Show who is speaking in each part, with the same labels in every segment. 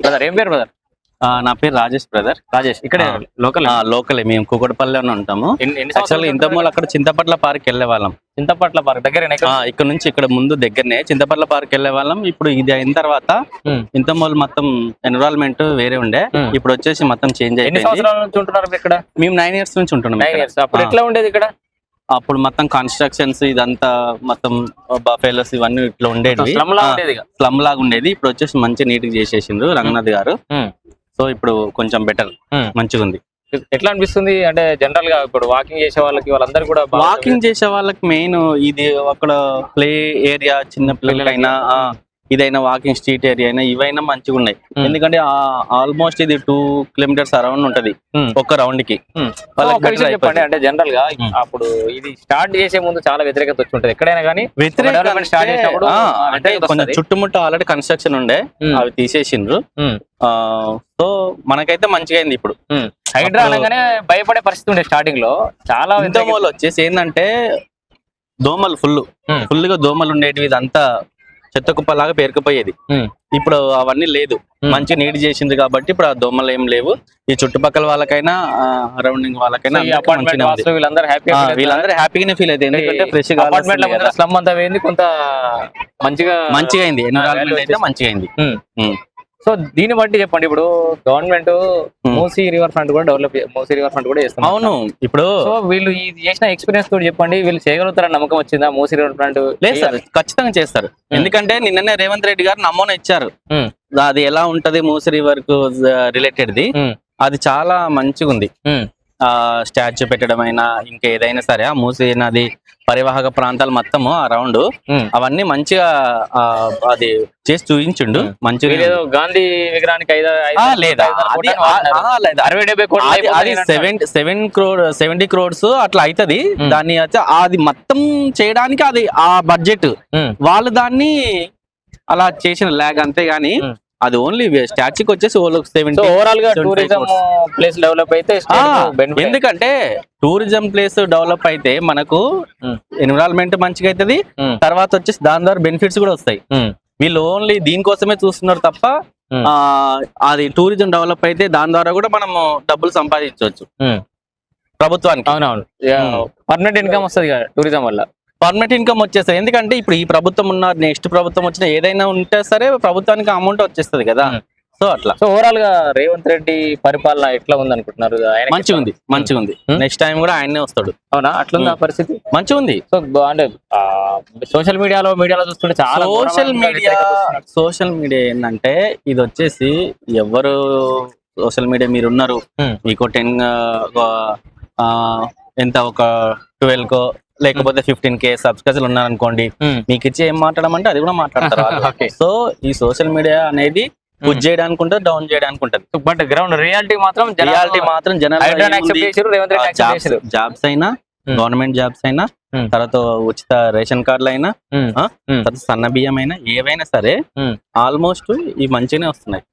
Speaker 1: Brother ఏం పేరు brother?
Speaker 2: నా పేరు రాజేష్ బ్రదర్.
Speaker 1: రాజేష్ ఇక్కడ
Speaker 2: లోకలే, మేము కూకట్పల్లిలోనే ఉంటాము. యాక్చువల్గా ఇంతమూల అక్కడ చింతపట్ల పార్క్ వెళ్ళే వాళ్ళం.
Speaker 1: చింతపట్ల పార్క్ దగ్గర
Speaker 2: ఇక్కడ నుంచి ఇక్కడ ముందు దగ్గరనే చింతపట్ల పార్క్ వెళ్ళే వాళ్ళం. ఇప్పుడు ఇది అయిన తర్వాత ఇంతమూల మొత్తం ఎన్విరాన్మెంట్ వేరే ఉండే, ఇప్పుడు వచ్చేసి మొత్తం చేంజ్ అయిపోయింది.
Speaker 1: ఇక్కడ
Speaker 2: మేము 9 years నుంచి ఉంటున్నాం.
Speaker 1: అప్పుడు ఎట్లా ఉండేది ఇక్కడ?
Speaker 2: అప్పుడు మొత్తం కన్స్ట్రక్షన్స్ ఇదంతా మొత్తం బఫేలోస్ ఇవన్నీ ఇట్లా ఉండేది, స్లమ్ లాగా ఉండేది. ఇప్పుడు వచ్చేసి మంచి నీట్ గా చేసేసిండ్రు రంగనాథ్ గారు. సో ఇప్పుడు కొంచెం బెటర్, మంచిగా ఉంది.
Speaker 1: ఎట్లా అనిపిస్తుంది అంటే జనరల్ గా ఇప్పుడు వాకింగ్ చేసే వాళ్ళకి వాళ్ళందరూ కూడా
Speaker 2: వాకింగ్ చేసే వాళ్ళకి మెయిన్ ఇది అక్కడ ప్లే ఏరియా, చిన్న పిల్లలైనా ఇదైనా వాకింగ్ స్ట్రీట్ ఏరియా అయినా ఇవైనా మంచిగా ఉన్నాయి. ఎందుకంటే ఆల్మోస్ట్ ఇది 2 kilometers అరౌండ్ ఉంటది ఒక్క రౌండ్ కి.
Speaker 1: చెప్పండి అంటే జనరల్ గా అప్పుడు ఇది స్టార్ట్ చేసే ముందు చాలా వ్యతిరేకత వచ్చి ఉంటది ఎక్కడైనా కానీ.
Speaker 2: స్టార్ట్ చేసినప్పుడు అంటే కొంచెం చుట్టుముట్టు ఆల్రెడీ కన్స్ట్రక్షన్ ఉండే, అవి తీసేసిండ్రు. సో మనకైతే మంచిగా అయింది. ఇప్పుడు
Speaker 1: హైడ్రా అనగానే భయపడే పరిస్థితి ఉండే స్టార్టింగ్ లో. చాలా
Speaker 2: ఇంతమూల వచ్చేసి ఏంటంటే దోమలు ఫుల్ గా దోమలు ఉండేటివి, ఇదంతా చెత్త కుప్పలాగా పేరుకుపోయేది. ఇప్పుడు అవన్నీ లేదు, మంచిగా నీట్ చేసింది కాబట్టి ఇప్పుడు ఆ దోమలు ఏం లేవు. ఈ చుట్టుపక్కల వాళ్ళకైనా అరౌండింగ్ వాళ్ళకైనా
Speaker 1: వీళ్ళందరూ
Speaker 2: హ్యాపీగానే ఫీల్ అవుతుంది. ఎందుకంటే ఫ్రెష్ గా
Speaker 1: స్లమ్ అంతా పోయింది, కొంత మంచిగా
Speaker 2: అయింది, ఎన్విరాన్మెంట్ అయితే మంచిగా అయింది.
Speaker 1: సో దీన్ని బట్టి చెప్పండి, ఇప్పుడు గవర్నమెంట్ మూసీ రివర్ ఫ్రంట్ కూడా చేస్తుంది.
Speaker 2: అవును, ఇప్పుడు
Speaker 1: వీళ్ళు ఇది చేసిన ఎక్స్పీరియన్స్ తోటి చెప్పండి, వీళ్ళు చేయగలుగుతారని నమ్మకం వచ్చిందా? మూసీ రివర్ ఫ్రంట్
Speaker 2: లేదు సార్, ఖచ్చితంగా చేస్తారు. ఎందుకంటే నిన్ననే రేవంత్ రెడ్డి గారు నమూనా ఇచ్చారు, అది ఎలా ఉంటది మూసీ రివర్ కు రిలేటెడ్ ది. అది చాలా మంచిగా ఉంది. స్టాచ్యూ పెట్టడం అయినా ఇంకా ఏదైనా సరే, ఆ మూసీ నది పరివాహక ప్రాంతాలు మొత్తము అరౌండ్ అవన్నీ మంచిగా అది చేసి చూపించిండు. మంచిగా
Speaker 1: గాంధీ విగ్రహానికి
Speaker 2: 70 crores అట్లా అవుతుంది. దాన్ని అది మొత్తం చేయడానికి అది ఆ బడ్జెట్ వాళ్ళు దాన్ని అలా చేసిన లాగ్, అంతేగాని అది ఓన్లీ స్టాచ్యూకి వచ్చేసి
Speaker 1: ఓవరాల్ గా టూరిజం ప్లేస్ డెవలప్ అయితే.
Speaker 2: ఎందుకంటే టూరిజం ప్లేస్ డెవలప్ అయితే మనకు ఎన్విరాన్మెంట్ మంచిగా అవుతుంది, తర్వాత వచ్చేసి దాని ద్వారా బెనిఫిట్స్ కూడా వస్తాయి. వీళ్ళు ఓన్లీ దీనికోసమే చూస్తున్నారు తప్ప అది టూరిజం డెవలప్ అయితే దాని ద్వారా కూడా మనము డబ్బులు సంపాదించవచ్చు ప్రభుత్వానికి.
Speaker 1: అవునవును, పర్మనెంట్ ఇన్కమ్ వస్తుంది కదా టూరిజం వల్ల.
Speaker 2: పర్మనెంట్ ఇన్కమ్ వచ్చేస్తుంది. ఎందుకంటే ఇప్పుడు ఈ ప్రభుత్వం ఉన్న నెక్స్ట్ ప్రభుత్వం వచ్చిన ఏదైనా ఉంటే సరే ప్రభుత్వానికి అమౌంట్ వచ్చేస్తుంది కదా. సో అట్లా
Speaker 1: ఓవరాల్ గా రేవంత్ రెడ్డి పరిపాలన ఎట్లా ఉంది అనుకుంటున్నారు?
Speaker 2: మంచిగా ఉంది. నెక్స్ట్ టైం కూడా ఆయనే వస్తాడు.
Speaker 1: అవునా? అట్లుంది ఆ పరిస్థితి,
Speaker 2: మంచిగా ఉంది.
Speaker 1: సో అంటే సోషల్ మీడియాలో చూస్తుంటే చాలా
Speaker 2: సోషల్ మీడియా ఏంటంటే ఇది వచ్చేసి ఎవరు సోషల్ మీడియా మీరు ఉన్నారు, మీకు 10 ఎంత ఒక 12 లేకపోతే 15K సబ్స్క్రైబర్లు ఉన్నారనుకోండి, మీకు ఇచ్చి ఏం మాట్లాడమంటే అది కూడా మాట్లాడతారు. సో ఈ సోషల్ మీడియా అనేది పుష్ చేయడానికి ఉంటుంది, డౌన్ చేయడానికి ఉంటుంది.
Speaker 1: బట్ గ్రౌండ్ రియాలిటీ మాత్రం
Speaker 2: జాబ్స్ అయినా, గవర్నమెంట్ జాబ్స్ అయినా, తర్వాత ఉచిత రేషన్ కార్డులు అయినా, తర్వాత సన్న బియ్యం అయినా, ఏవైనా సరే ఆల్మోస్ట్ ఇవి మంచిగానే వస్తున్నాయి.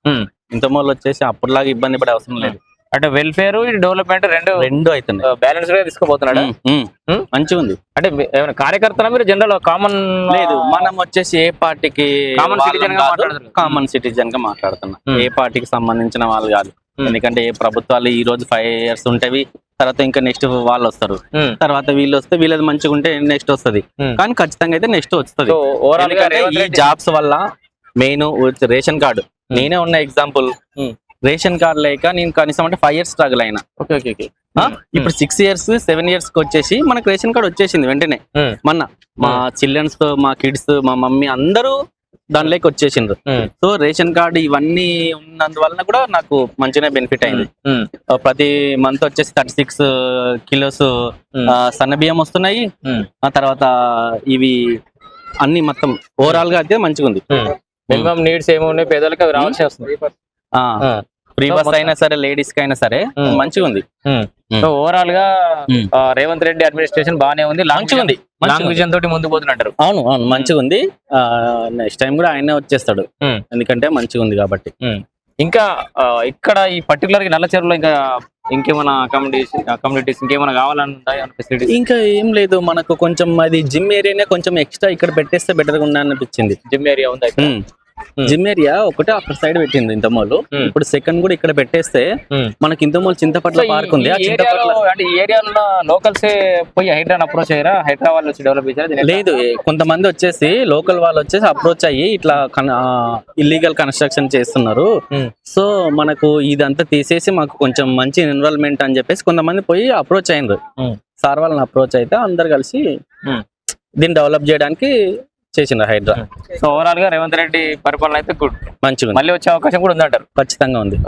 Speaker 2: ఇంతమూల వచ్చేసి అప్పటిలాగా ఇబ్బంది పడే అవసరం లేదు.
Speaker 1: అంటే వెల్ఫేర్ డెవలప్మెంట్ రెండు
Speaker 2: అవుతున్నాయి,
Speaker 1: బ్యాలెన్స్ గా తీసుకుపోతున్నాడు.
Speaker 2: మంచిగా ఉంది.
Speaker 1: అంటే ఏమైనా కార్యకర్తనా మీరు జనరల్ కామన్?
Speaker 2: లేదు, మనం వచ్చేసి ఏ పార్టీకి కామన్ సిటిజన్ గా మాట్లాడుతున్నాం, ఏ పార్టీకి సంబంధించిన వాళ్ళు కాదు. ఎందుకంటే ఏ ప్రభుత్వాలు ఈ రోజు 5 years ఉంటవి, తర్వాత ఇంకా నెక్స్ట్ వాళ్ళు వస్తారు, తర్వాత వీళ్ళు వస్తే వీళ్ళది మంచిగా ఉంటే నెక్స్ట్ వస్తుంది. కానీ ఖచ్చితంగా అయితే నెక్స్ట్ వస్తుంది. ఎందుకంటే ఈ జాబ్స్ వల్ల మెయిన్ రేషన్ కార్డు, నేనే ఉన్న ఎగ్జాంపుల్. రేషన్ కార్డు లేక నేను కనీసం అంటే 5 years స్ట్రగుల్ అయినా. ఇప్పుడు 6 years 7 years కి వచ్చేసి మనకు రేషన్ కార్డు వచ్చేసింది వెంటనే. మొన్న మా చిల్డ్రన్స్ తో, మా కిడ్స్, మా మమ్మీ అందరూ దానిలోకి వచ్చేసిండ్రు. సో రేషన్ కార్డు ఇవన్నీ ఉన్నందువలన కూడా నాకు మంచిగా బెనిఫిట్ అయింది. ప్రతి మంత్ వచ్చేసి 36 kilos సన్న బియ్యం వస్తున్నాయి. ఆ తర్వాత ఇవి అన్ని మొత్తం ఓవరాల్ గా అయితే మంచిగా ఉంది.
Speaker 1: మినిమం నీడ్స్ ఏమున్నాయి పేదలకు అవి రావాల్సి వస్తుంది.
Speaker 2: ఫ్రీ బస్ అయినా సరే, లేడీస్ కి అయినా సరే మంచిగా ఉంది.
Speaker 1: సో ఓవరాల్ గా రేవంత్ రెడ్డి అడ్మినిస్ట్రేషన్ బాగానే ఉంది, లాంగ్ విజన్ తోటి ముందు పోతున్నట్టు.
Speaker 2: అవును, మంచిగా ఉంది. నెక్స్ట్ టైం కూడా ఆయనే వచ్చేస్తాడు, ఎందుకంటే మంచిగా ఉంది కాబట్టి.
Speaker 1: ఇంకా ఇక్కడ ఈ పర్టికులర్ నల్ల చెరువులో ఇంకా ఇంకేమైనా కమ్యూనిటీస్ ఇంకేమైనా కావాలంటే ఫెసిలిటీస్?
Speaker 2: ఇంకా ఏం లేదు, మనకు కొంచెం అది జిమ్ ఏరియానే కొంచెం ఎక్స్ట్రా ఇక్కడ పెట్టేస్తే బెటర్ గా ఉందా అనిపించింది.
Speaker 1: జిమ్ ఏరియా ఉంది
Speaker 2: జిమ్ ఏరియా ఒకటే అక్కడ సైడ్ పెట్టింది ఇంతమోలు. ఇప్పుడు సెకండ్ కూడా ఇక్కడ పెట్టేస్తే మనకి ఇంతమోలు చింతపట్ల పార్క్ ఉంది. ఆ చింతపట్ల
Speaker 1: అంటే ఈ ఏరియాలో లోకల్స్ పోయి హైడ్రాన్ అప్రోచ్ అయ్యారా? హైదరాబాద్ వాళ్ళు వచ్చి డెవలప్ చేశారా?
Speaker 2: లేదు, కొంతమంది వచ్చేసి లోకల్ వాళ్ళు వచ్చేసి అప్రోచ్ అయ్యి ఇట్లా ఇల్లీగల్ కన్స్ట్రక్షన్ చేస్తున్నారు, సో మనకు ఇదంతా తీసేసి మాకు కొంచెం మంచి ఎన్విరాన్మెంట్ అని చెప్పేసి కొంతమంది పోయి అప్రోచ్ అయ్యారు. సార్ వాళ్ళని అప్రోచ్ అయితే అందరు కలిసి దీన్ని డెవలప్ చేయడానికి చేసిండ్రు హైడ్రా.
Speaker 1: సో ఓవరాల్ గా రేవంత్ రెడ్డి పరిపాలన అయితే గుడ్,
Speaker 2: మంచిగా
Speaker 1: మళ్ళీ వచ్చే అవకాశం కూడా ఉందంటారు?
Speaker 2: ఖచ్చితంగా ఉంది.